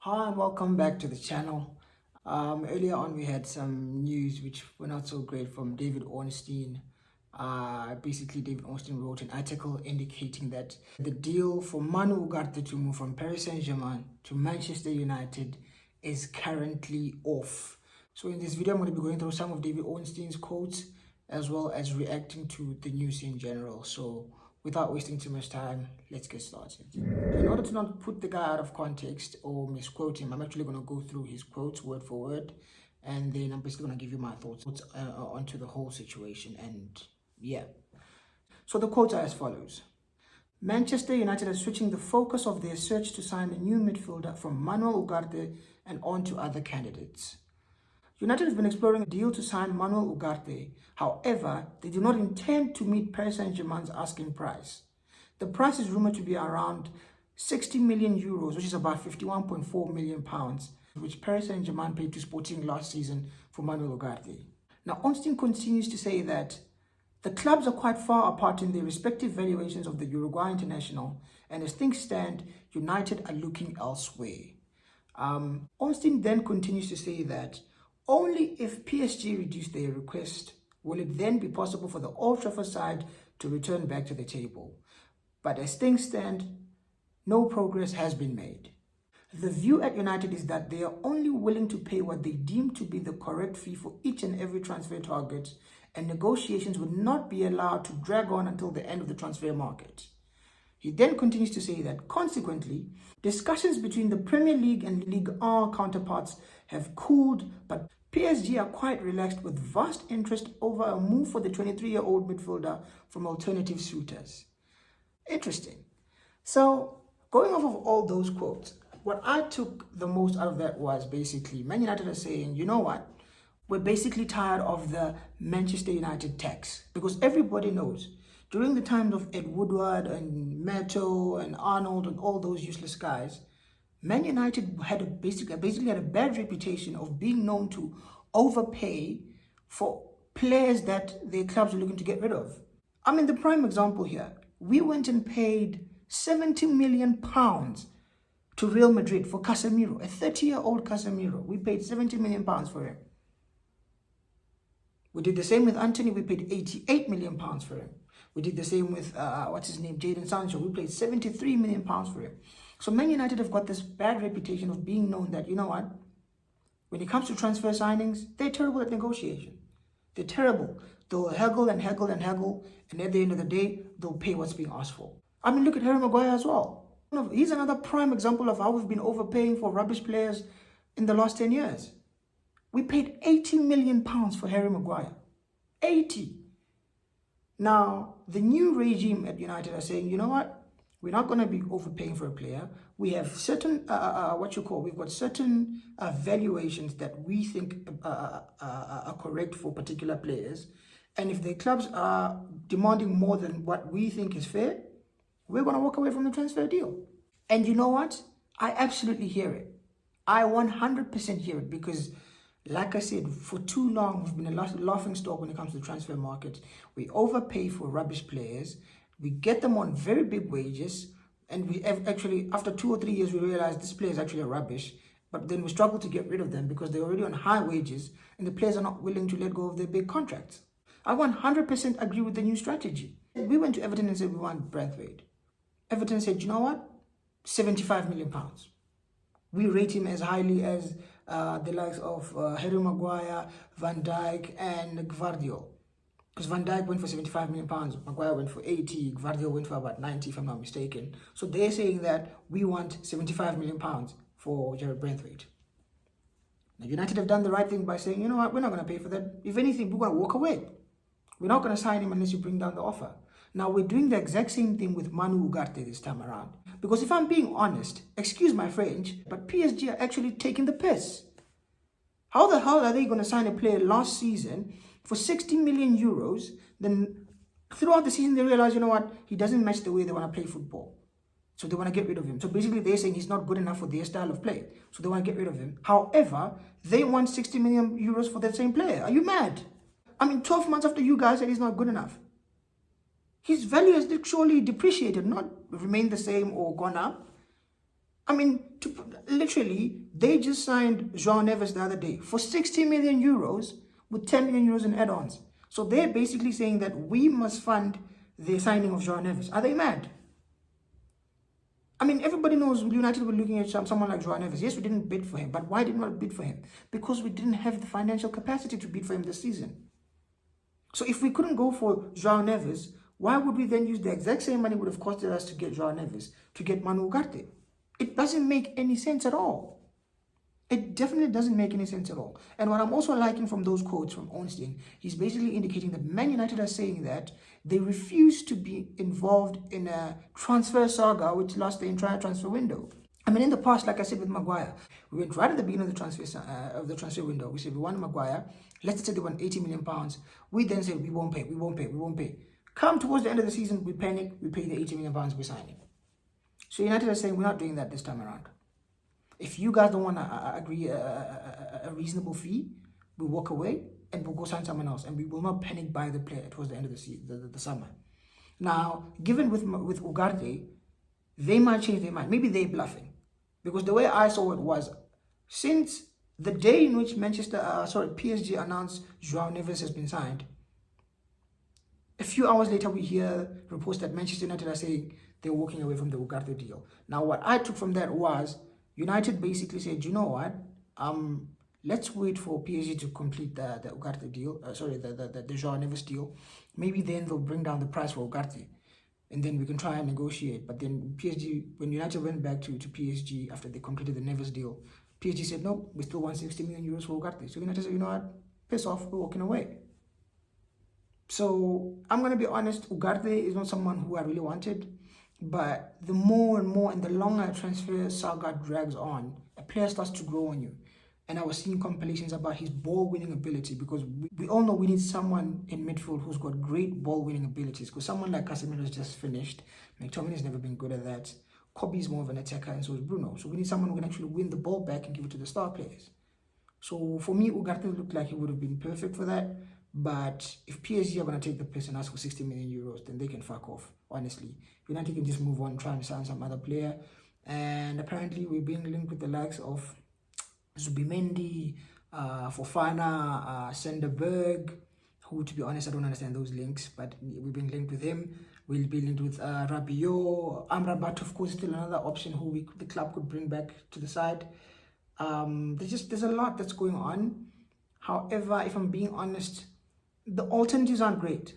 Hi and welcome back to the channel. Earlier on we had some news which were not so great from David Ornstein. Basically David Ornstein wrote an article indicating that the deal for Manu Ugarte to move from Paris Saint-Germain to Manchester United is currently off. So in this video I'm going to be going through some of David Ornstein's quotes as well as reacting to the news in general. So without wasting too much time, let's get started. In order to not put the guy out of context or misquote him, I'm actually going to go through his quotes word for word, and then I'm basically going to give you my thoughts onto the whole situation. And yeah, so the quotes are as follows. Manchester United are switching the focus of their search to sign a new midfielder from Manuel Ugarte and on to other candidates. United has been exploring a deal to sign Manuel Ugarte. However, they do not intend to meet Paris Saint-Germain's asking price. The price is rumored to be around 60 million euros, which is about 51.4 million pounds, which Paris Saint-Germain paid to Sporting last season for Manuel Ugarte. Now, Ornstein continues to say that the clubs are quite far apart in their respective valuations of the Uruguay international, and as things stand, United are looking elsewhere. Ornstein then continues to say that only if PSG reduce their request will it then be possible for the Old Trafford side to return back to the table. But as things stand, no progress has been made. The view at United is that they are only willing to pay what they deem to be the correct fee for each and every transfer target, and negotiations would not be allowed to drag on until the end of the transfer market. He then continues to say that, consequently, discussions between the Premier League and Ligue 1 counterparts have cooled, but PSG are quite relaxed with vast interest over a move for the 23-year-old midfielder from alternative suitors. Interesting. So, going off of all those quotes, what I took the most out of that was basically Man United are saying, you know what? We're basically tired of the Manchester United tax, because everybody knows during the times of Ed Woodward and Meto and Arnold and all those useless guys, Man United had basically had a bad reputation of being known to overpay for players that their clubs were looking to get rid of. I mean, the prime example here, we went and paid 70 million pounds to Real Madrid for Casemiro, a 30-year-old Casemiro. We paid 70 million pounds for him. We did the same with Anthony. We paid 88 million pounds for him. We did the same with, Jadon Sancho. We paid 73 million pounds for him. So Man United have got this bad reputation of being known that, you know what, when it comes to transfer signings, they're terrible at negotiation. They're terrible. They'll haggle and haggle and haggle, and at the end of the day, they'll pay what's being asked for. I mean, look at Harry Maguire as well. He's another prime example of how we've been overpaying for rubbish players in the last 10 years. We paid 80 million pounds for Harry Maguire. 80. Now, the new regime at United are saying, you know what? We're not going to be overpaying for a player. We have certain, we've got certain valuations that we think are correct for particular players. And if the clubs are demanding more than what we think is fair, we're going to walk away from the transfer deal. And you know what? I absolutely hear it. I 100% hear it, because like I said, for too long, we've been a laughing stock when it comes to the transfer market. We overpay for rubbish players. We get them on very big wages. And we have actually, after 2 or 3 years, we realize this player is actually a rubbish. But then we struggle to get rid of them because they're already on high wages and the players are not willing to let go of their big contracts. I 100% agree with the new strategy. We went to Everton and said we want Braithwaite. Everton said, you know what? 75 million pounds. We rate him as highly as the likes of Harry Maguire, Van Dijk, and Gvardiol. Because Van Dijk went for 75 million pounds, Maguire went for 80, Gvardiol went for about 90, if I'm not mistaken. So they're saying that we want 75 million pounds for Jared Braithwaite. Now, United have done the right thing by saying, you know what, we're not going to pay for that. If anything, we're going to walk away. We're not going to sign him unless you bring down the offer. Now, we're doing the exact same thing with Manu Ugarte this time around. Because if I'm being honest, excuse my French, but PSG are actually taking the piss. How the hell are they going to sign a player last season for 60 million euros? Then throughout the season, they realize, you know what, he doesn't match the way they want to play football. So they want to get rid of him. So basically, they're saying he's not good enough for their style of play. So they want to get rid of him. However, they want 60 million euros for that same player. Are you mad? I mean, 12 months after you guys said he's not good enough. His value has surely depreciated, not remained the same or gone up. I mean, literally, they just signed João Neves the other day for 60 million euros with 10 million euros in add-ons. So they're basically saying that we must fund the signing of João Neves. Are they mad? I mean, everybody knows United were looking at someone like João Neves. Yes, we didn't bid for him, but why did we not bid for him? Because we didn't have the financial capacity to bid for him this season. So if we couldn't go for João Neves, why would we then use the exact same money it would have costed us to get João Neves, to get Manu Ugarte? It doesn't make any sense at all. It definitely doesn't make any sense at all. And what I'm also liking from those quotes from Ornstein, he's basically indicating that Man United are saying that they refuse to be involved in a transfer saga which lasts the entire transfer window. I mean, in the past, like I said with Maguire, we went right at the beginning of the transfer window. We said we want Maguire. Let's say they want 80 million pounds. We then said we won't pay. Come towards the end of the season, we panic, we pay the 80 million pounds, we sign it. So United are saying we're not doing that this time around. If you guys don't want to agree a reasonable fee, we'll walk away and we'll go sign someone else, and we will not panic buy the player towards the end of the summer. Now, given with Ugarte, they might change their mind. Maybe they're bluffing, because the way I saw it was, since the day in which PSG announced João Neves has been signed, a few hours later we hear reports that Manchester United are saying they're walking away from the Ugarte deal. Now, what I took from that was United basically said, you know what, let's wait for PSG to complete the Ugarte deal, the João Neves deal. Maybe then they'll bring down the price for Ugarte, and then we can try and negotiate. But then PSG, when United went back to PSG after they completed the Neves deal, PSG said, no, we still want 60 million euros for Ugarte. So United said, you know what, piss off, we're walking away. So I'm going to be honest, Ugarte is not someone who I really wanted. But the more and more and the longer a transfer saga drags on, a player starts to grow on you. And I was seeing compilations about his ball-winning ability, because we all know we need someone in midfield who's got great ball-winning abilities. Because someone like Casemiro is just finished. McTominay has never been good at that. Kobe is more of an attacker, and so is Bruno. So we need someone who can actually win the ball back and give it to the star players. So for me, Ugarte looked like he would have been perfect for that. But if PSG are going to take the piss and ask for 60 million euros, then they can fuck off, honestly. United can just move on, try and sign some other player. And apparently we're being linked with the likes of Zubimendi, Fofana, Senderberg, who, to be honest, I don't understand those links, but we're being linked with him. We'll be linked with Rabiot. Amrabat, of course, still another option who the club could bring back to the side. There's a lot that's going on. However, if I'm being honest, the alternatives aren't great.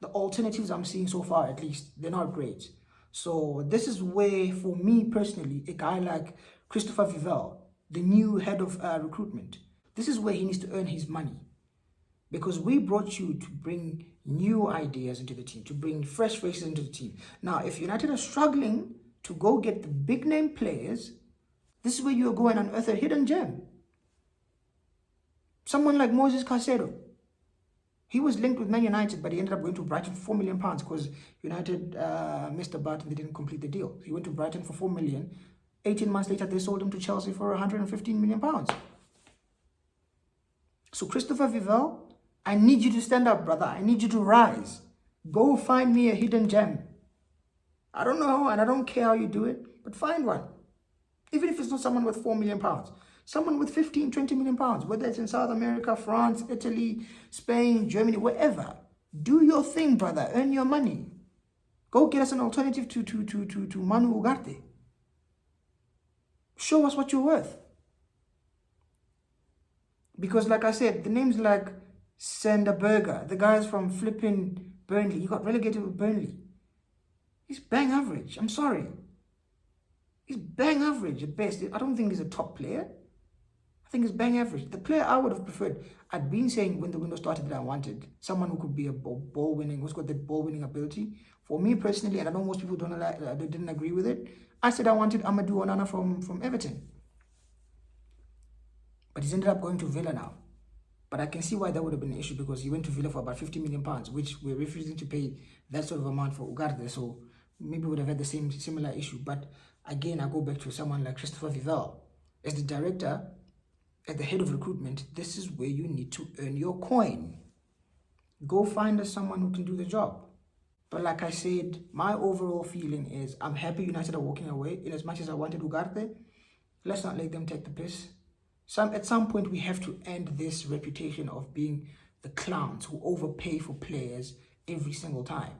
The alternatives I'm seeing so far, at least, they're not great. So this is where, for me personally, a guy like Christopher Vivell, the new head of recruitment, this is where he needs to earn his money. Because we brought you to bring new ideas into the team, to bring fresh faces into the team. Now, if United are struggling to go get the big name players, this is where you're going and unearth a hidden gem. Someone like Moses Caicedo. He was linked with Man United, but he ended up going to Brighton for £4 million because United missed about and they didn't complete the deal. He went to Brighton for £4 million. 18 months later, they sold him to Chelsea for £115 million. So Christopher Vivell, I need you to stand up, brother. I need you to rise. Go find me a hidden gem. I don't know, and I don't care how you do it, but find one. Even if it's not someone with £4 million. Someone with 15, 20 million pounds, whether it's in South America, France, Italy, Spain, Germany, wherever. Do your thing, brother. Earn your money. Go get us an alternative to Manu Ugarte. Show us what you're worth. Because like I said, the names like Senderberger, the guys from flipping Burnley, he got relegated with Burnley. He's bang average. I'm sorry. He's bang average at best. I don't think he's a top player. I think it's bang average. The player I would have preferred, I'd been saying when the window started that I wanted someone who could be a ball winning, who's got the ball winning ability. For me personally, and I know most people they didn't agree with it, I said I wanted Amadou Onana from Everton. But he's ended up going to Villa now. But I can see why that would have been an issue, because he went to Villa for about £50 million, which we're refusing to pay that sort of amount for Ugarte. So maybe we would have had the similar issue. But again, I go back to someone like Christopher Vivell. As the director, at the head of recruitment, this is where you need to earn your coin. Go find us someone who can do the job. But like I said, my overall feeling is I'm happy United are walking away. In as much as I wanted Ugarte, let's not let them take the piss. At some point, we have to end this reputation of being the clowns who overpay for players every single time.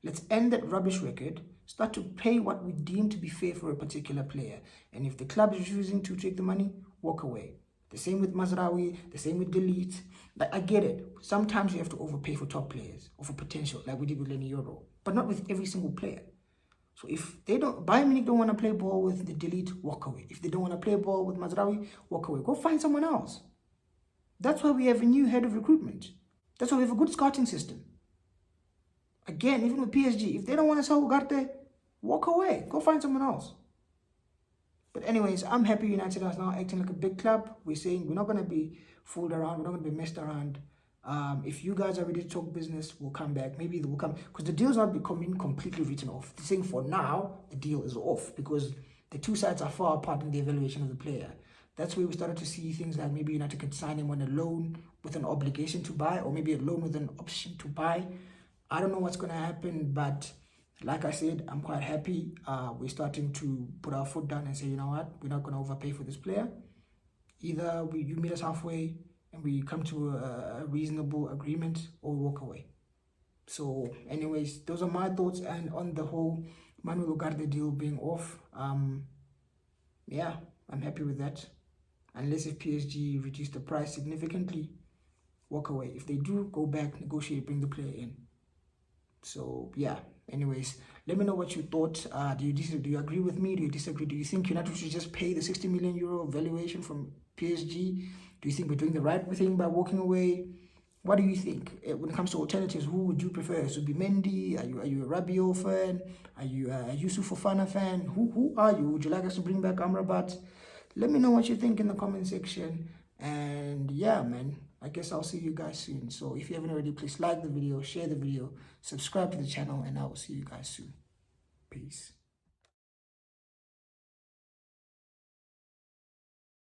Let's end that rubbish record, start to pay what we deem to be fair for a particular player. And if the club is refusing to take the money, walk away. The same with Mazraoui, the same with Delete. Like, I get it. Sometimes you have to overpay for top players or for potential, like we did with Lenny Euro, but not with every single player. So if they don't, Bayern Munich don't want to play ball with the Delete, walk away. If they don't want to play ball with Mazraoui, walk away. Go find someone else. That's why we have a new head of recruitment. That's why we have a good scouting system. Again, even with PSG, if they don't want to sell Ugarte, walk away. Go find someone else. But anyways, I'm happy United are now acting like a big club. We're saying we're not going to be fooled around. We're not going to be messed around. If you guys are ready to talk business, we'll come back. Maybe we'll come, because the deal's not becoming completely written off. They're saying for now, the deal is off because the two sides are far apart in the evaluation of the player. That's where we started to see things like maybe United could sign him on a loan with an obligation to buy, or maybe a loan with an option to buy. I don't know what's going to happen, but like I said, I'm quite happy. We're starting to put our foot down and say, you know what, we're not going to overpay for this player. Either you meet us halfway and we come to a reasonable agreement, or we walk away. So anyways, those are my thoughts and on the whole Manuel Ugarte deal being off. Yeah, I'm happy with that. Unless if PSG reduce the price significantly, walk away. If they do, go back, negotiate, bring the player in. So yeah, anyways, let me know what you thought. Do you agree with me? Do you disagree? Do you think United should just pay the 60 million euro valuation from PSG? Do you think we're doing the right thing by walking away? What do you think? When it comes to alternatives, who would you prefer? Should be Mendy? Are you a Rabiot fan? Are you a Yusuf Fofana fan? Who are you? Would you like us to bring back Amrabat? Let me know what you think in the comment section. And yeah, man, I guess I'll see you guys soon. So if you haven't already, please like the video, share the video, subscribe to the channel, and I will see you guys soon. Peace.